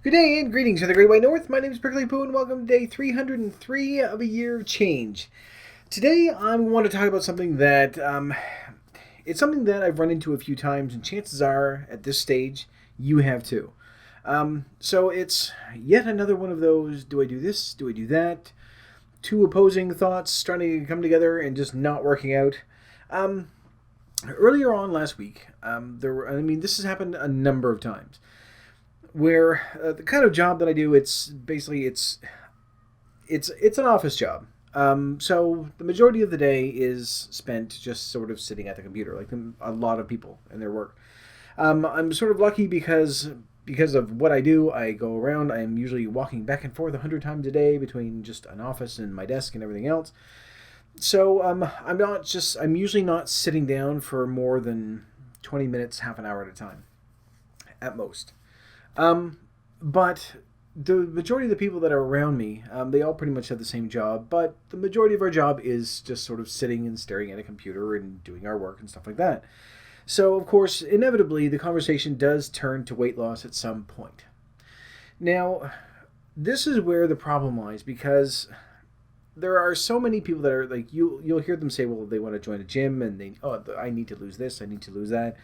Good day and greetings from the Great White North. My name is Prickly Poo and welcome to day 303 of a year of change. Today I want to talk about something that it's something that I've run into a few times, and chances are at this stage you have too. So it's yet another one of those: do I do this? Do I do that? Two opposing thoughts trying to come together and just not working out. Um, Earlier on last week, this has happened a number of times where the kind of job that I do, it's basically it's an office job. So the majority of the day is spent just sort of sitting at the computer, like a lot of people in their work. I'm sort of lucky because of what I do. I go around. I'm usually walking back and forth 100 times a day between just an office and my desk and everything else. So I'm usually not sitting down for more than 20 minutes, half an hour at a time, at most. Um, but the majority of the people that are around me, they all pretty much have the same job, but the majority of our job is just sort of sitting and staring at a computer and doing our work and stuff like that. So, of course, inevitably, the conversation does turn to weight loss at some point. Now, this is where the problem lies because there are so many people that are like you'll hear them say, well, they want to join a gym and I need to lose this, I need to lose that.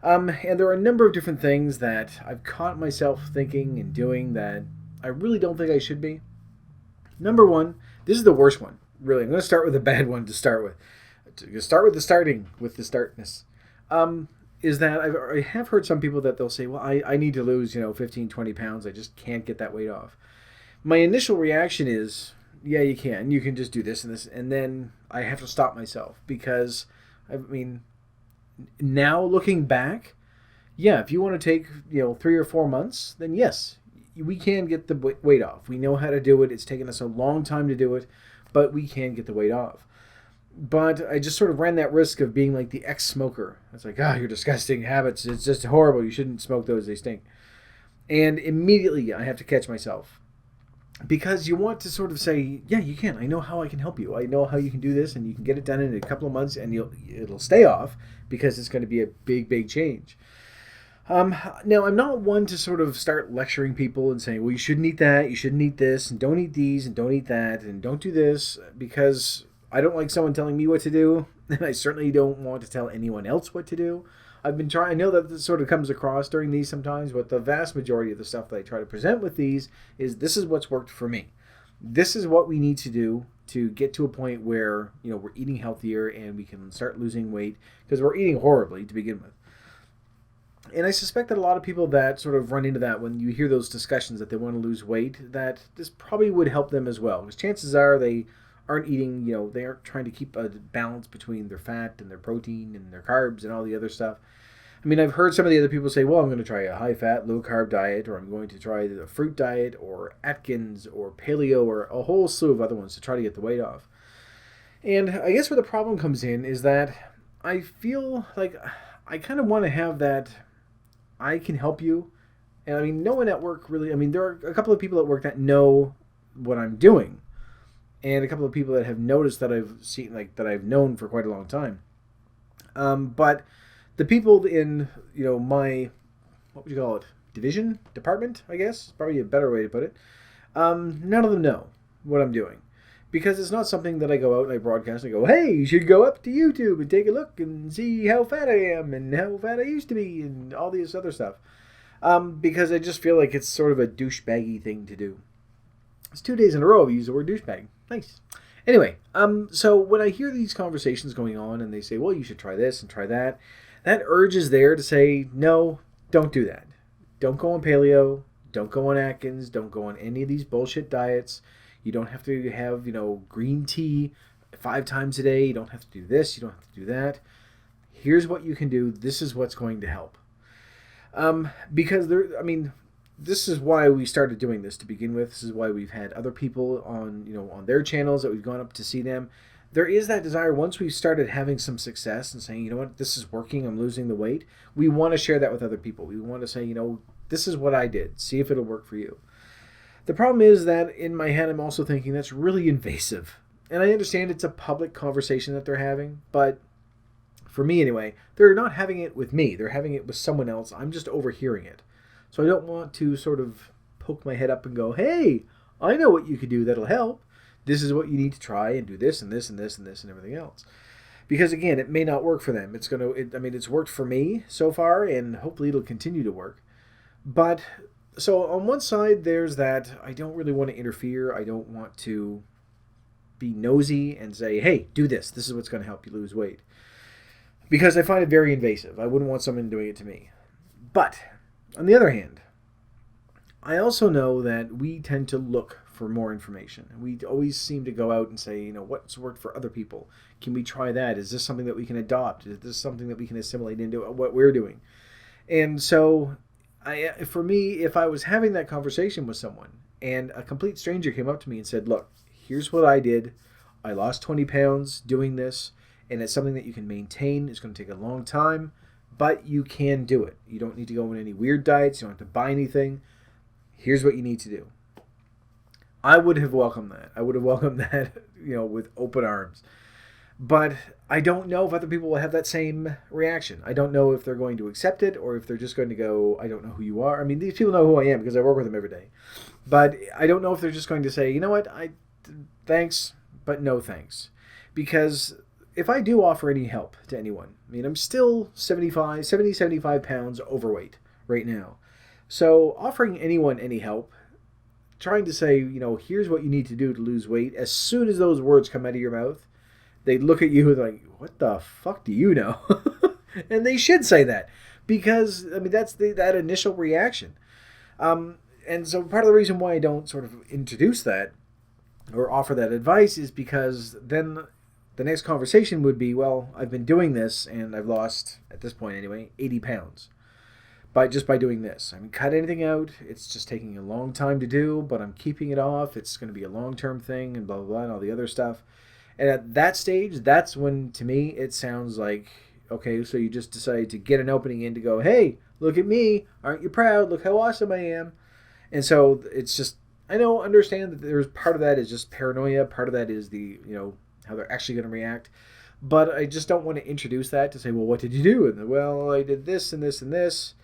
And there are a number of different things that I've caught myself thinking and doing that I really don't think I should be. Number one, this is the worst one, really. I'm going to start with a bad one to start with. To start with the starting, with the startness. Is that I have heard some people that they'll say, well, I need to lose, 15, 20 pounds. I just can't get that weight off. My initial reaction is, yeah, you can. You can just do this and this. And then I have to stop myself because, I mean, now looking back, yeah, if you want to take 3 or 4 months, then yes, we can get the weight off. We know how to do it. It's taken us a long time to do it, but we can get the weight off. But I just sort of ran that risk of being like the ex-smoker. It's like, your disgusting habits. It's just horrible. You shouldn't smoke those. They stink. And immediately I have to catch myself because you want to sort of say, yeah, you can. I know how I can help you. I know how you can do this, and you can get it done in a couple of months, and it'll stay off because it's going to be a big, big change. Now, I'm not one to sort of start lecturing people and saying, well, you shouldn't eat that, you shouldn't eat this, and don't eat these, and don't eat that, and don't do this, because I don't like someone telling me what to do, and I certainly don't want to tell anyone else what to do. I've been trying. I know that this sort of comes across during these sometimes, but the vast majority of the stuff that I try to present with these is this is what's worked for me. This is what we need to do to get to a point where we're eating healthier and we can start losing weight because we're eating horribly to begin with. And I suspect that a lot of people that sort of run into that when you hear those discussions that they want to lose weight, that this probably would help them as well. Because chances are they aren't eating, they aren't trying to keep a balance between their fat and their protein and their carbs and all the other stuff. I mean, I've heard some of the other people say, well, I'm going to try a high-fat, low-carb diet, or I'm going to try the fruit diet, or Atkins, or paleo, or a whole slew of other ones to try to get the weight off. And I guess where the problem comes in is that I feel like I kind of want to have that I can help you. And I mean, no one at work really, there are a couple of people at work that know what I'm doing. And a couple of people that have noticed that I've seen, like, that I've known for quite a long time. But the people in, my, what would you call it? Department, I guess. Probably a better way to put it. None of them know what I'm doing. Because it's not something that I go out and I broadcast and go, hey, you should go up to YouTube and take a look and see how fat I am and how fat I used to be and all this other stuff. Because I just feel like it's sort of a douchebaggy thing to do. It's 2 days in a row I've used the word douchebag. Nice. Anyway, so when I hear these conversations going on and they say, well, you should try this and try that, that urge is there to say, no, don't do that. Don't go on paleo. Don't go on Atkins. Don't go on any of these bullshit diets. You don't have to have, green tea 5 times a day. You don't have to do this. You don't have to do that. Here's what you can do. This is what's going to help. Because this is why we started doing this to begin with. This is why we've had other people on their channels that we've gone up to see them. There is that desire once we've started having some success and saying, you know what, this is working, I'm losing the weight. We want to share that with other people. We want to say, this is what I did. See if it'll work for you. The problem is that in my head, I'm also thinking that's really invasive. And I understand it's a public conversation that they're having, but for me anyway, they're not having it with me. They're having it with someone else. I'm just overhearing it. So I don't want to sort of poke my head up and go, hey, I know what you could do that'll help. This is what you need to try, and do this and this and this and this and everything else. Because again, it may not work for them. It's worked for me so far, and hopefully it'll continue to work. But so on one side, there's that I don't really want to interfere. I don't want to be nosy and say, hey, do this. This is what's going to help you lose weight. Because I find it very invasive. I wouldn't want someone doing it to me. But on the other hand, I also know that we tend to look for more information. We always seem to go out and say, what's worked for other people? Can we try that? Is this something that we can adopt? Is this something that we can assimilate into what we're doing? And so, for me, if I was having that conversation with someone and a complete stranger came up to me and said, look, here's what I did. I lost 20 pounds doing this, and it's something that you can maintain. It's going to take a long time, but you can do it. You don't need to go on any weird diets. You don't have to buy anything. Here's what you need to do. I would have welcomed that. I would have welcomed that, with open arms. But I don't know if other people will have that same reaction. I don't know if they're going to accept it or if they're just going to go, I don't know who you are. I mean, these people know who I am because I work with them every day. But I don't know if they're just going to say, you know what, thanks, but no thanks. Because if I do offer any help to anyone, I'm still 75 pounds overweight right now. So offering anyone any help, trying to say, here's what you need to do to lose weight, as soon as those words come out of your mouth, they look at you like, what the fuck do you know? And they should say that because, that's that initial reaction. And so part of the reason why I don't sort of introduce that or offer that advice is because then the next conversation would be, well, I've been doing this and I've lost, at this point anyway, 80 pounds. By doing this. Cut anything out. It's just taking a long time to do, but I'm keeping it off. It's going to be a long-term thing and blah, blah, blah, and all the other stuff. And at that stage, that's when, to me, it sounds like, okay, so you just decided to get an opening in to go, hey, look at me. Aren't you proud? Look how awesome I am. And so it's just, understand that there's part of that is just paranoia. Part of that is the, how they're actually going to react. But I just don't want to introduce that to say, well, what did you do? And well, I did this and this and this.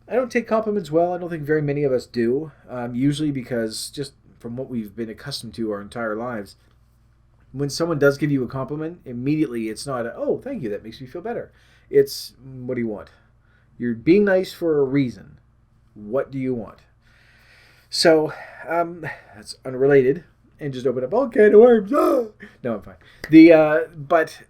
I don't take compliments well. I don't think very many of us do. Usually because just from what we've been accustomed to our entire lives, when someone does give you a compliment, immediately it's not, oh, thank you, that makes me feel better. It's, what do you want? You're being nice for a reason. What do you want? So, that's unrelated. And just open up all kind of worms. Oh! No, I'm fine. But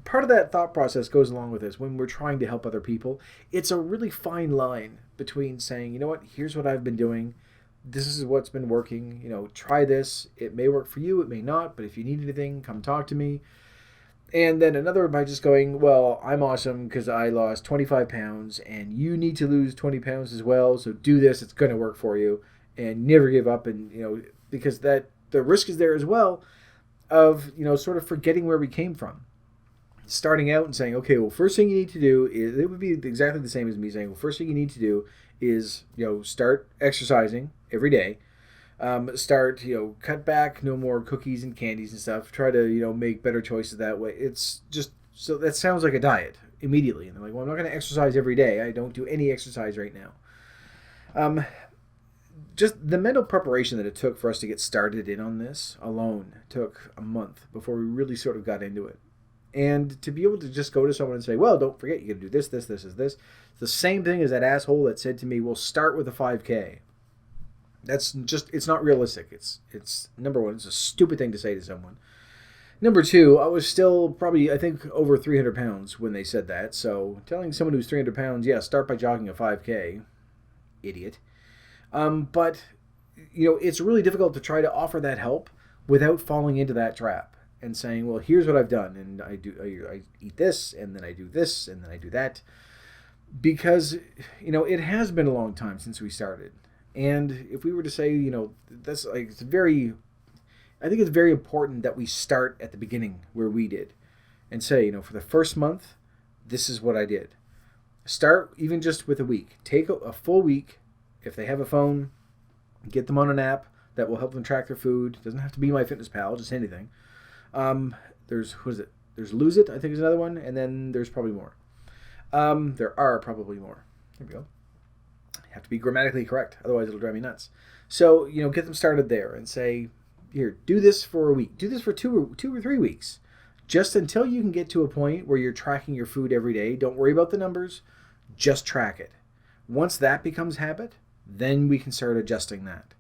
part of that thought process goes along with this. When we're trying to help other people, it's a really fine line between saying, you know what, here's what I've been doing. This is what's been working. Try this. It may work for you. It may not. But if you need anything, come talk to me. And then another by just going, well, I'm awesome because I lost 25 pounds and you need to lose 20 pounds as well. So do this. It's going to work for you. And never give up. And, because the risk is there as well of, sort of forgetting where we came from. Starting out and saying, okay, well, first thing you need to do is, it would be exactly the same as me saying, well, first thing you need to do is, start exercising every day. Cut back, no more cookies and candies and stuff. Try to, make better choices that way. It's just, so that sounds like a diet immediately. And they're like, well, I'm not going to exercise every day. I don't do any exercise right now. Just the mental preparation that it took for us to get started in on this alone took a month before we really sort of got into it. And to be able to just go to someone and say, well, don't forget, you got to do this, this, this, is this. It's the same thing as that asshole that said to me, well, start with a 5K. That's just, it's not realistic. It's number one, it's a stupid thing to say to someone. Number two, I was still probably, I think, over 300 pounds when they said that. So telling someone who's 300 pounds, yeah, start by jogging a 5K. Idiot. But, it's really difficult to try to offer that help without falling into that trap. And saying, well, here's what I've done, and I eat this, and then I do this, and then I do that, because it has been a long time since we started, and if we were to say, that's like I think it's very important that we start at the beginning where we did, and say, for the first month, this is what I did. Start even just with a week. Take a full week. If they have a phone, get them on an app that will help them track their food. It doesn't have to be MyFitnessPal, just anything. There's Lose It, I think is another one, and then there's probably more. There are probably more. Here we go. have to be grammatically correct, otherwise it'll drive me nuts. So, get them started there and say, here, do this for a week. Do this for 2 or 3 weeks. Just until you can get to a point where you're tracking your food every day. Don't worry about the numbers. Just track it. Once that becomes habit, then we can start adjusting that.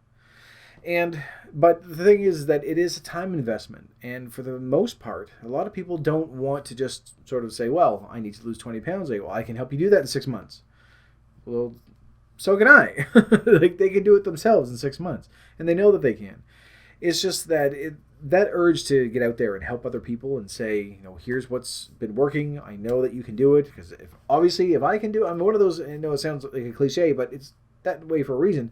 But the thing is that it is a time investment. And for the most part, a lot of people don't want to just sort of say, well, I need to lose 20 pounds. Well, I can help you do that in 6 months. Well, so can I. Like, they can do it themselves in 6 months. And they know that they can. It's just that that urge to get out there and help other people and say, here's what's been working. I know that you can do it. Because if I can do it, I'm one of those, I know it sounds like a cliche, but it's that way for a reason.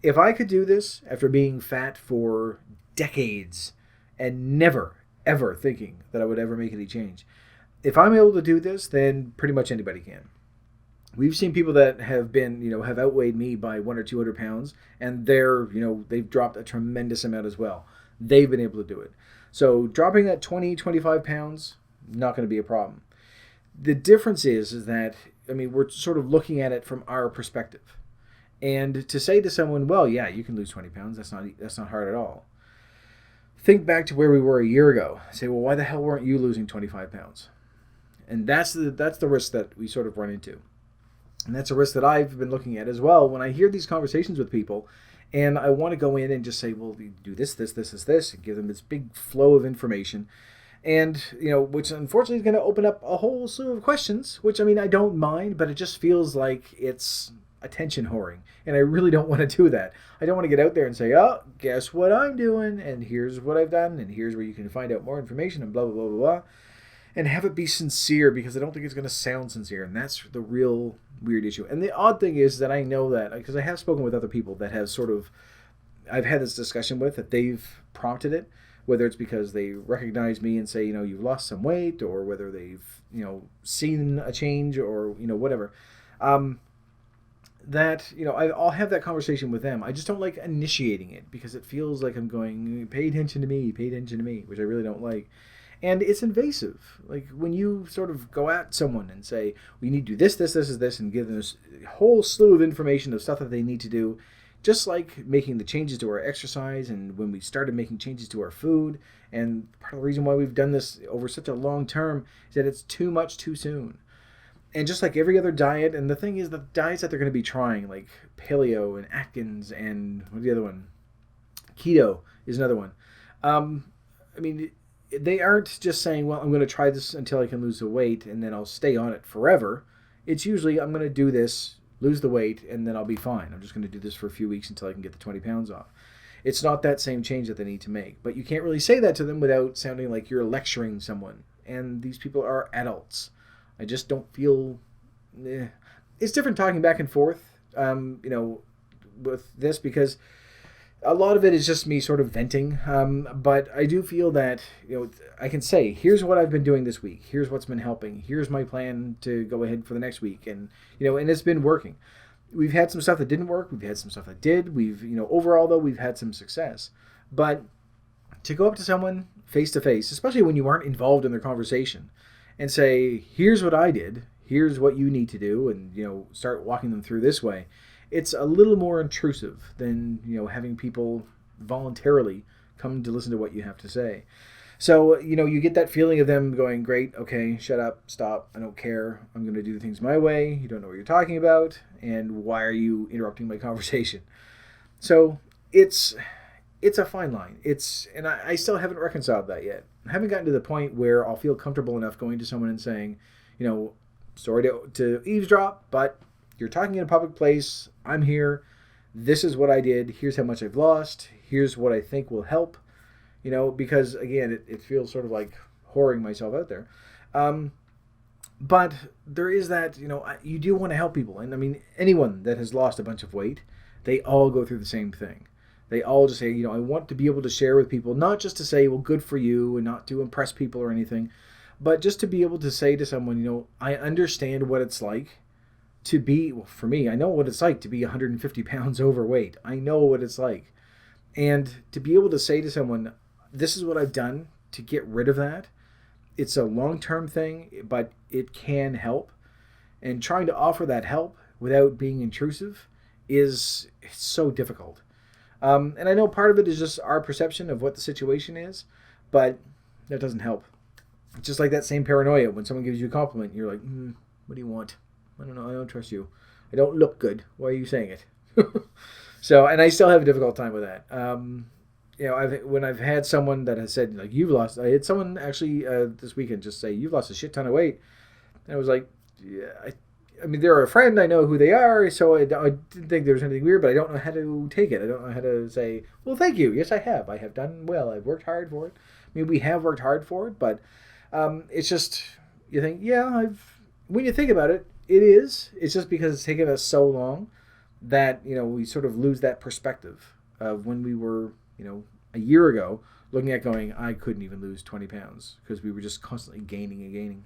If I could do this after being fat for decades and never, ever thinking that I would ever make any change, if I'm able to do this, then pretty much anybody can. We've seen people that have been, have outweighed me by 100 or 200 pounds, and they've dropped a tremendous amount as well. They've been able to do it. So dropping that 20, 25 pounds, not going to be a problem. The difference is that, we're sort of looking at it from our perspective. And to say to someone, well, yeah, you can lose 20 pounds. That's not hard at all. Think back to where we were a year ago. Say, well, why the hell weren't you losing 25 pounds? And that's the risk that we sort of run into. And that's a risk that I've been looking at as well when I hear these conversations with people and I want to go in and just say, well, you do this, and give them this big flow of information. And, which unfortunately is going to open up a whole slew of questions, which, I don't mind, but it just feels like it's attention whoring. And I really don't want to do that. I don't want to get out there and say, oh, guess what I'm doing? And here's what I've done. And here's where you can find out more information and blah, blah, blah, blah, blah. And have it be sincere, because I don't think it's going to sound sincere. And that's the real weird issue. And the odd thing is that I know that, because I have spoken with other people that have I've had this discussion with, that they've prompted it, whether it's because they recognize me and say, you've lost some weight, or whether they've, seen a change, or, whatever. I'll have that conversation with them. I just don't like initiating it, because it feels like I'm going, pay attention to me, which I really don't like. And it's invasive. Like when you sort of go at someone and say, we need to do this, and give them this whole slew of information of stuff that they need to do, just like making the changes to our exercise, and when we started making changes to our food. And part of the reason why we've done this over such a long term is that it's too much too soon. And just like every other diet, and the thing is, the diets that they're going to be trying, like paleo and Atkins and what's the other one? Keto is another one. They aren't just saying, well, I'm going to try this until I can lose the weight and then I'll stay on it forever. It's usually, I'm going to do this, lose the weight, and then I'll be fine. I'm just going to do this for a few weeks until I can get the 20 pounds off. It's not that same change that they need to make. But you can't really say that to them without sounding like you're lecturing someone. And these people are adults. I just don't feel... It's different talking back and forth, with this, because a lot of it is just me sort of venting. But I do feel that, I can say, here's what I've been doing this week. Here's what's been helping. Here's my plan to go ahead for the next week. And, and it's been working. We've had some stuff that didn't work. We've had some stuff that did. We've, overall, though, we've had some success. But to go up to someone face to face, especially when you aren't involved in their conversation, and say, here's what I did, here's what you need to do, and, start walking them through this way, it's a little more intrusive than, having people voluntarily come to listen to what you have to say. So, you get that feeling of them going, great, okay, shut up, stop, I don't care, I'm going to do things my way, you don't know what you're talking about, and why are you interrupting my conversation? So, it's a fine line. And I still haven't reconciled that yet. I haven't gotten to the point where I'll feel comfortable enough going to someone and saying, sorry to eavesdrop, but you're talking in a public place, I'm here, this is what I did, here's how much I've lost, here's what I think will help, because, again, it feels sort of like whoring myself out there. But there is that, you do want to help people. And, anyone that has lost a bunch of weight, they all go through the same thing. They all just say, I want to be able to share with people, not just to say, well, good for you, and not to impress people or anything, but just to be able to say to someone, I understand what it's like to be, well, for me, I know what it's like to be 150 pounds overweight. I know what it's like. And to be able to say to someone, this is what I've done to get rid of that. It's a long-term thing, but it can help. And trying to offer that help without being intrusive is so difficult. And I know part of it is just our perception of what the situation is, but that doesn't help. It's just like that same paranoia when someone gives you a compliment. You're like, what do you want? I don't know. I don't trust you. I don't look good. Why are you saying it? So, and I still have a difficult time with that. When I've had someone that has said, like, you've lost. I had someone actually this weekend just say, you've lost a shit ton of weight. And I was like, yeah, I mean, they're a friend. I know who they are, so I didn't think there was anything weird, but I don't know how to take it. I don't know how to say, well, thank you. Yes, I have. I have done well. I've worked hard for it. I mean, we have worked hard for it, but it's just, you think, yeah, when you think about it, it is. It's just because it's taken us so long that, we sort of lose that perspective of when we were, a year ago looking at going, I couldn't even lose 20 pounds because we were just constantly gaining and gaining.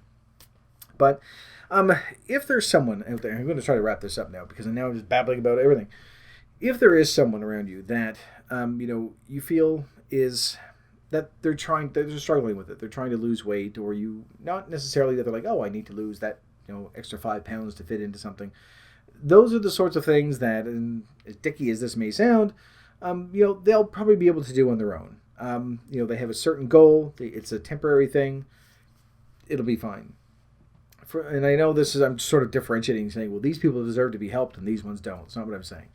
But if there's someone out there, I'm going to try to wrap this up now because now I'm just babbling about everything. If there is someone around you that, you feel is that they're struggling with it, they're trying to lose weight, or not necessarily that they're like, oh, I need to lose that, extra 5 pounds to fit into something. Those are the sorts of things that, and as dicky as this may sound, they'll probably be able to do on their own. They have a certain goal. It's a temporary thing. It'll be fine. And I know I'm sort of differentiating, saying, well, these people deserve to be helped and these ones don't. It's not what I'm saying.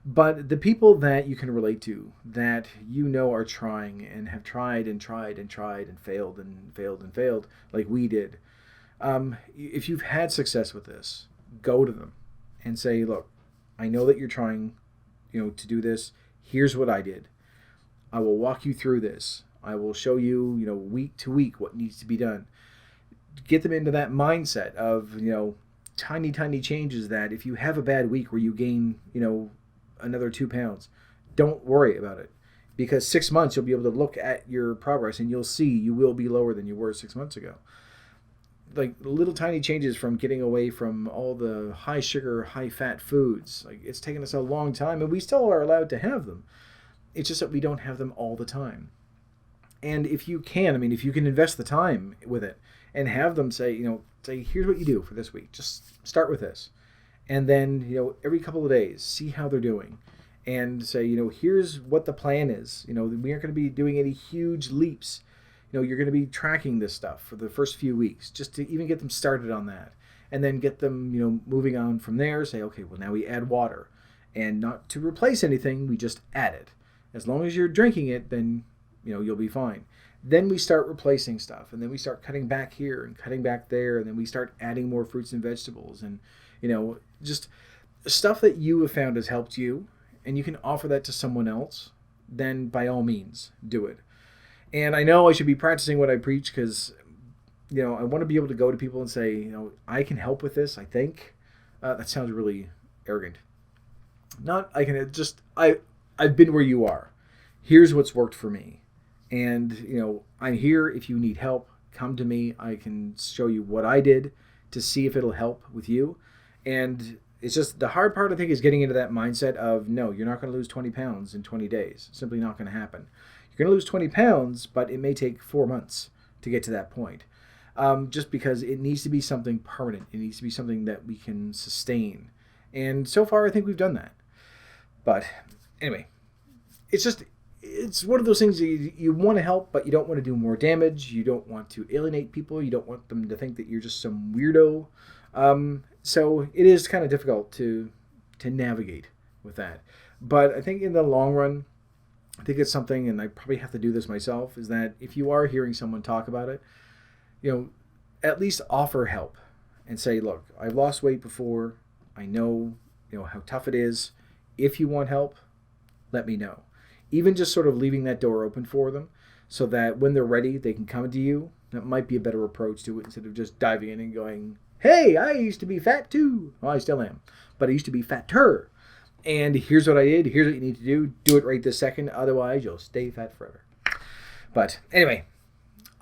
But the people that you can relate to, that are trying and have tried and tried and tried and failed and failed and failed, like we did, if you've had success with this, go to them and say, look, I know that you're trying, to do this. Here's what I did. I will walk you through this. I will show you, week to week what needs to be done. Get them into that mindset of, tiny, tiny changes that if you have a bad week where you gain, another 2 pounds, don't worry about it. Because 6 months, you'll be able to look at your progress and you'll see you will be lower than you were 6 months ago. Like little tiny changes from getting away from all the high sugar, high fat foods. Like it's taken us a long time and we still are allowed to have them. It's just that we don't have them all the time. And if you can invest the time with it and have them say, here's what you do for this week. Just start with this. And then, every couple of days, see how they're doing. And say, here's what the plan is. We aren't going to be doing any huge leaps. You're going to be tracking this stuff for the first few weeks, just to even get them started on that. And then get them, moving on from there. Say, okay, well, now we add water. And not to replace anything, we just add it. As long as you're drinking it, then, you'll be fine. Then we start replacing stuff. And then we start cutting back here and cutting back there. And then we start adding more fruits and vegetables. And, just stuff that you have found has helped you. And you can offer that to someone else. Then, by all means, do it. And I know I should be practicing what I preach because, I want to be able to go to people and say, I can help with this, I think. That sounds really arrogant. I've been where you are. Here's what's worked for me. And, I'm here if you need help. Come to me. I can show you what I did to see if it'll help with you. And it's just the hard part, I think, is getting into that mindset of, no, you're not going to lose 20 pounds in 20 days. It's simply not going to happen. You're going to lose 20 pounds, but it may take 4 months to get to that point. Just because it needs to be something permanent. It needs to be something that we can sustain. And so far, I think we've done that. But anyway, it's one of those things that you want to help, but you don't want to do more damage. You don't want to alienate people. You don't want them to think that you're just some weirdo. So it is kind of difficult to navigate with that. But I think in the long run, I think it's something, and I probably have to do this myself, is that if you are hearing someone talk about it, at least offer help and say, look, I've lost weight before. I know, how tough it is. If you want help, let me know. Even just sort of leaving that door open for them so that when they're ready, they can come to you. That might be a better approach to it instead of just diving in and going, hey, I used to be fat too. Well, I still am, but I used to be fatter. And here's what I did. Here's what you need to do. Do it right this second. Otherwise, you'll stay fat forever. But anyway,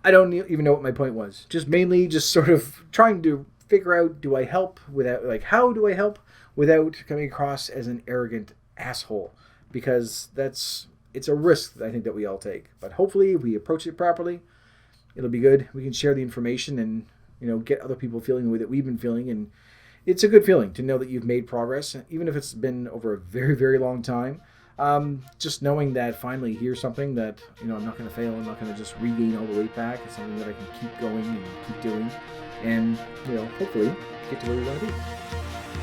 I don't even know what my point was. Mainly sort of trying to figure out, how do I help without coming across as an arrogant asshole? Because it's a risk that I think that we all take. But hopefully, if we approach it properly, it'll be good. We can share the information and, get other people feeling the way that we've been feeling. And it's a good feeling to know that you've made progress, even if it's been over a very, very long time. Just knowing that finally here's something that, I'm not going to fail. I'm not going to just regain all the weight back. It's something that I can keep going and keep doing, and hopefully get to where we want to be.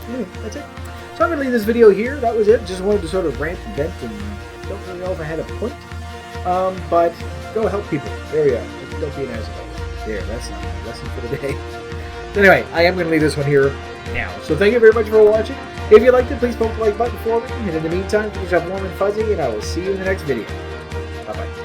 Anyway, that's it. So I'm going to leave this video here. That was it. Just wanted to sort of rant and vent, and don't really know if I had a point. But go help people. There we go. Don't be an asshole. There, that's not my lesson for the day. Anyway, I am going to leave this one here now. So thank you very much for watching. If you liked it, please poke the like button for me. And in the meantime, keep yourself warm and fuzzy, and I will see you in the next video. Bye-bye.